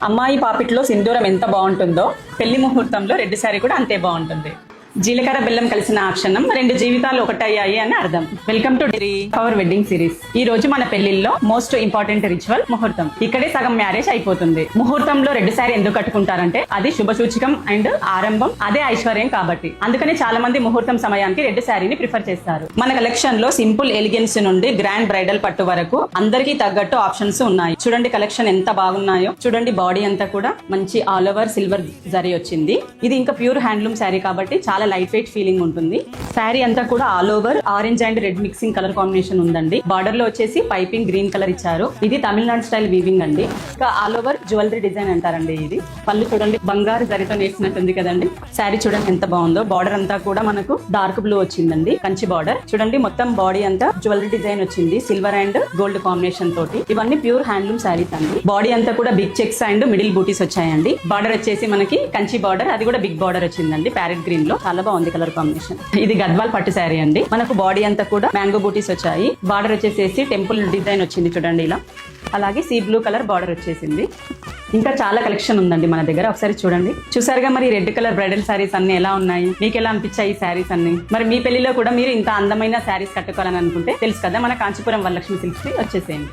అమ్మాయి పాపిట్లో సింధూరం ఎంత బాగుంటుందో పెళ్లి ముహూర్తంలో రెడ్ శారీ కూడా అంతే బాగుంటుంది. జీలకర్ర బెల్లం కలిసిన ఆ క్షణం 2 జీవితాలు ఒకటయ్యాయి అని అర్థం. Welcome to our wedding series. ఈ రోజు మన పెళ్లిల్లో మోస్ట్ ఇంపార్టెంట్ రిచువల్ ముహూర్తం. ఇక్కడే సగం మ్యారేజ్ అయిపోతుంది. ముహూర్తంలో రెడ్ శారీ ఎందుకు కట్టుకుంటారంటే అది శుభ సూచకం అండ్ ఆరంభం, అదే ఐశ్వర్యం కాబట్టి. అందుకని చాలా మంది ముహూర్తం సమయానికి రెడ్ శారీని ప్రిఫర్ చేస్తారు. మన కలెక్షన్ లో సింపుల్ ఎలిగెన్స్ నుండి గ్రాండ్ బ్రైడల్ పట్టు వరకు అందరికీ తగ్గట్టు ఆప్షన్స్ ఉన్నాయి. చూడండి కలెక్షన్ ఎంత బాగున్నాయో. చూడండి బాడీ అంతా కూడా మంచి ఆల్ ఓవర్ సిల్వర్ జరీ వచ్చింది. ఇది ఇంకా ప్యూర్ హ్యాండ్లూమ్ శారీ కాబట్టి చాలా లైట్ వెయిట్ ఫీలింగ్ ఉంటుంది. శారీ అంతా కూడా all over orange and red mixing colour combination ఉందండి. బార్డర్ లో వచ్చేసి పైపింగ్ గ్రీన్ కలర్ ఇచ్చారు. ఇది తమిళనాడు స్టైల్ వీవింగ్ అండి. ఇంకా ఆల్ ఓవర్ జ్యువెలరీ డిజైన్ అంటారండి. ఇది పళ్ళు చూడండి బంగారు జరీతో నేర్చినట్టుంది కదండి. శారీ చూడండి ఎంత బాగుందో. బార్డర్ అంతా కూడా మనకు డార్క్ బ్లూ వచ్చిందండి, కంచి బార్డర్. చూడండి మొత్తం బాడీ అంతా జ్యువెలరీ డిజైన్ వచ్చింది, సిల్వర్ అండ్ గోల్డ్ కాంబినేషన్ తోటి. ఇవన్నీ ప్యూర్ హ్యాండ్లూమ్ శారీస్ అండి. బాడీ అంతా కూడా బిగ్ చెక్స్ అండ్ మిడిల్ బూటీస్ వచ్చాయండి. బార్డర్ వచ్చేసి మనకి కంచి బార్డర్, అది కూడా బిగ్ బార్డర్ వచ్చిందండి ప్యారెట్ గ్రీన్ లో. చాలా బాగుంది కలర్ కాంబినేషన్. ఇది గద్వాల్ పట్టు శారీ అండి. మనకు బాడీ అంతా కూడా మ్యాంగో బూటీస్ వచ్చాయి. బార్డర్ వచ్చేసేసి టెంపుల్ డిజైన్ వచ్చింది చూడండి ఇలా. అలాగే సీ బ్లూ కలర్ బార్డర్ వచ్చేసింది. ఇంకా చాలా కలెక్షన్ ఉందండి మన దగ్గర. ఒకసారి చూడండి. చూసారుగా మరి రెడ్ కలర్ బ్రైడల్ శారీస్ అన్ని ఎలా ఉన్నాయి, మీకు ఎలా అనిపించాయి ఈ శారీస్ అన్ని? మరి మీ పెళ్లిలో కూడా మీరు ఇంత అందమైన శారీస్ కట్టుకోవాలని అనుకుంటే తెలుసు కదా, మన కాంచీపురం వరలక్ష్మి సిల్క్స్ కి వచ్చేసేయండి.